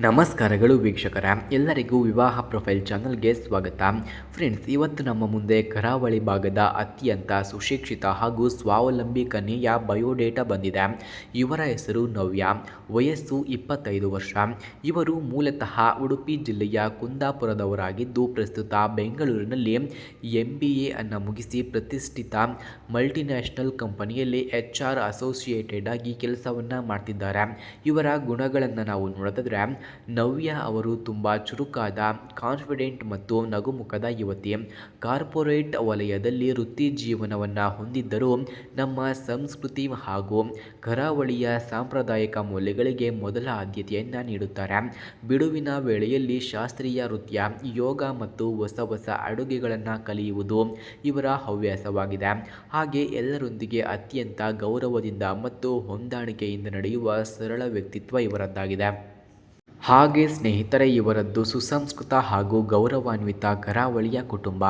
ನಮಸ್ಕಾರಗಳು ವೀಕ್ಷಕರ ಎಲ್ಲರಿಗೂ ವಿವಾಹ ಪ್ರೊಫೈಲ್ ಚಾನಲ್ಗೆ ಸ್ವಾಗತ. ಫ್ರೆಂಡ್ಸ್, ಇವತ್ತು ನಮ್ಮ ಮುಂದೆ ಕರಾವಳಿ ಭಾಗದ ಅತ್ಯಂತ ಸುಶಿಕ್ಷಿತ ಹಾಗೂ ಸ್ವಾವಲಂಬಿ ಕನ್ಯೆಯ ಬಯೋಡೇಟಾ ಬಂದಿದೆ. ಇವರ ಹೆಸರು ನವ್ಯ, ವಯಸ್ಸು 25 ವರ್ಷ. ಇವರು ಮೂಲತಃ ಉಡುಪಿ ಜಿಲ್ಲೆಯ ಕುಂದಾಪುರದವರಾಗಿದ್ದು ಪ್ರಸ್ತುತ ಬೆಂಗಳೂರಿನಲ್ಲಿ MBA ಅನ್ನು ಮುಗಿಸಿ ಪ್ರತಿಷ್ಠಿತ ಮಲ್ಟಿನ್ಯಾಷನಲ್ ಕಂಪನಿಯಲ್ಲಿ HR ಅಸೋಸಿಯೇಟೆಡ್ ಆಗಿ ಕೆಲಸವನ್ನು ಮಾಡ್ತಿದ್ದಾರೆ. ಇವರ ಗುಣಗಳನ್ನು ನಾವು ನೋಡೋದಾದ್ರೆ, ನವ್ಯ ಅವರು ತುಂಬ ಚುರುಕಾದ, ಕಾನ್ಫಿಡೆಂಟ್ ಮತ್ತು ನಗುಮುಖದ ಯುವತಿ. ಕಾರ್ಪೊರೇಟ್ ವಲಯದಲ್ಲಿ ವೃತ್ತಿ ಜೀವನವನ್ನು ಹೊಂದಿದ್ದರೂ ನಮ್ಮ ಸಂಸ್ಕೃತಿ ಹಾಗೂ ಕರಾವಳಿಯ ಸಾಂಪ್ರದಾಯಿಕ ಮೌಲ್ಯಗಳಿಗೆ ಮೊದಲ ಆದ್ಯತೆಯನ್ನು ನೀಡುತ್ತಾರೆ. ಬಿಡುವಿನ ವೇಳೆಯಲ್ಲಿ ಶಾಸ್ತ್ರೀಯ ನೃತ್ಯ, ಯೋಗ ಮತ್ತು ಹೊಸ ಹೊಸ ಅಡುಗೆಗಳನ್ನು ಕಲಿಯುವುದು ಇವರ ಹವ್ಯಾಸವಾಗಿದೆ. ಹಾಗೆ ಎಲ್ಲರೊಂದಿಗೆ ಅತ್ಯಂತ ಗೌರವದಿಂದ ಮತ್ತು ಹೊಂದಾಣಿಕೆಯಿಂದ ನಡೆಯುವ ಸರಳ ವ್ಯಕ್ತಿತ್ವ ಇವರದ್ದಾಗಿದೆ. ಹಾಗೆ ಸ್ನೇಹಿತರೆ, ಇವರದ್ದು ಸುಸಂಸ್ಕೃತ ಹಾಗೂ ಗೌರವಾನ್ವಿತ ಕರಾವಳಿಯ ಕುಟುಂಬ.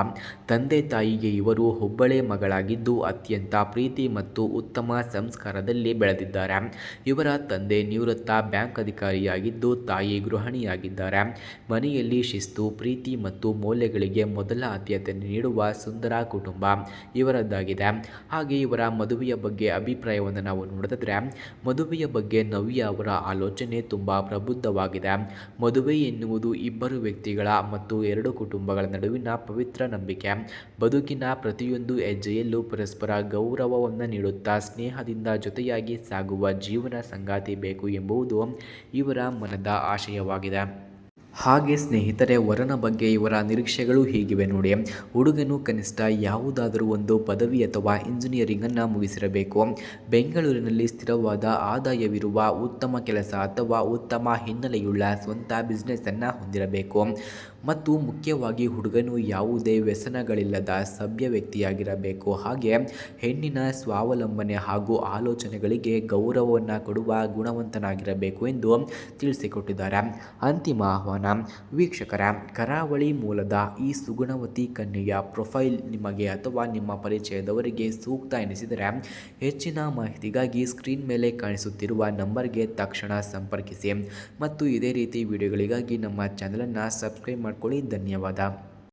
ತಂದೆ ತಾಯಿಗೆ ಇವರು ಒಬ್ಬಳೇ ಮಗಳಾಗಿದ್ದು ಅತ್ಯಂತ ಪ್ರೀತಿ ಮತ್ತು ಉತ್ತಮ ಸಂಸ್ಕಾರದಲ್ಲಿ ಬೆಳೆದಿದ್ದಾರೆ. ಇವರ ತಂದೆ ನಿವೃತ್ತ ಬ್ಯಾಂಕ್ ಅಧಿಕಾರಿಯಾಗಿದ್ದು ತಾಯಿ ಗೃಹಿಣಿಯಾಗಿದ್ದಾರೆ. ಮನೆಯಲ್ಲಿ ಶಿಸ್ತು, ಪ್ರೀತಿ ಮತ್ತು ಮೌಲ್ಯಗಳಿಗೆ ಮೊದಲ ಆದ್ಯತೆ ನೀಡುವ ಸುಂದರ ಕುಟುಂಬ ಇವರದ್ದಾಗಿದೆ. ಹಾಗೆ ಇವರ ಮದುವೆಯ ಬಗ್ಗೆ ಅಭಿಪ್ರಾಯವನ್ನು ನಾವು ನೋಡಿದ್ರೆ, ಮದುವೆಯ ಬಗ್ಗೆ ನವ್ಯ ಅವರ ಆಲೋಚನೆ ತುಂಬ ಪ್ರಬುದ್ಧವಾಗಿದೆ. ಮದುವೆ ಎನ್ನುವುದು ಇಬ್ಬರು ವ್ಯಕ್ತಿಗಳ ಮತ್ತು ಎರಡು ಕುಟುಂಬಗಳ ನಡುವಿನ ಪವಿತ್ರ ನಂಬಿಕೆ. ಬದುಕಿನ ಪ್ರತಿಯೊಂದು ಹೆಜ್ಜೆಯಲ್ಲೂ ಪರಸ್ಪರ ಗೌರವವನ್ನು ನೀಡುತ್ತಾ ಸ್ನೇಹದಿಂದ ಜೊತೆಯಾಗಿ ಸಾಗುವ ಜೀವನ ಸಂಗಾತಿ ಬೇಕು ಎಂಬುದು ಇವರ ಮನದ ಆಶಯವಾಗಿದೆ. ಹಾಗೆ ಸ್ನೇಹಿತರೆ, ವರನ ಬಗ್ಗೆ ಇವರ ನಿರೀಕ್ಷೆಗಳು ಹೀಗಿವೆ ನೋಡಿ. ಹುಡುಗನು ಕನಿಷ್ಠ ಯಾವುದಾದರೂ ಒಂದು ಪದವಿ ಅಥವಾ ಇಂಜಿನಿಯರಿಂಗನ್ನು ಮುಗಿಸಿರಬೇಕು. ಬೆಂಗಳೂರಿನಲ್ಲಿ ಸ್ಥಿರವಾದ ಆದಾಯವಿರುವ ಉತ್ತಮ ಕೆಲಸ ಅಥವಾ ಉತ್ತಮ ಹಿನ್ನೆಲೆಯುಳ್ಳ ಸ್ವಂತ ಬಿಸ್ನೆಸ್ಸನ್ನು ಹೊಂದಿರಬೇಕು. ಮತ್ತು ಮುಖ್ಯವಾಗಿ ಹುಡುಗನು ಯಾವುದೇ ವ್ಯಸನಗಳಿಲ್ಲದ ಸಭ್ಯ ವ್ಯಕ್ತಿಯಾಗಿರಬೇಕು. ಹಾಗೆ ಹೆಣ್ಣಿನ ಸ್ವಾವಲಂಬನೆ ಹಾಗೂ ಆಲೋಚನೆಗಳಿಗೆ ಗೌರವವನ್ನು ಕೊಡುವ ಗುಣವಂತನಾಗಿರಬೇಕು ಎಂದು ತಿಳಿಸಿಕೊಟ್ಟಿದ್ದಾರೆ. ಅಂತಿಮ ಆಹ್ವಾನ. ವೀಕ್ಷಕರ, ಕರಾವಳಿ ಮೂಲದ ಈ ಸುಗುಣವತಿ ಕನ್ಯೆಯ ಪ್ರೊಫೈಲ್ ನಿಮಗೆ ಅಥವಾ ನಿಮ್ಮ ಪರಿಚಯದವರಿಗೆ ಸೂಕ್ತ ಎನಿಸಿದರೆ ಹೆಚ್ಚಿನ ಮಾಹಿತಿಗಾಗಿ ಸ್ಕ್ರೀನ್ ಮೇಲೆ ಕಾಣಿಸುತ್ತಿರುವ ನಂಬರ್ಗೆ ತಕ್ಷಣ ಸಂಪರ್ಕಿಸಿ ಮತ್ತು ಇದೇ ರೀತಿ ವಿಡಿಯೋಗಳಿಗಾಗಿ ನಮ್ಮ ಚಾನಲನ್ನು ಸಬ್ಸ್ಕ್ರೈಬ್ ಮಾಡಿಕೊಳ್ಳಿ. ಧನ್ಯವಾದ.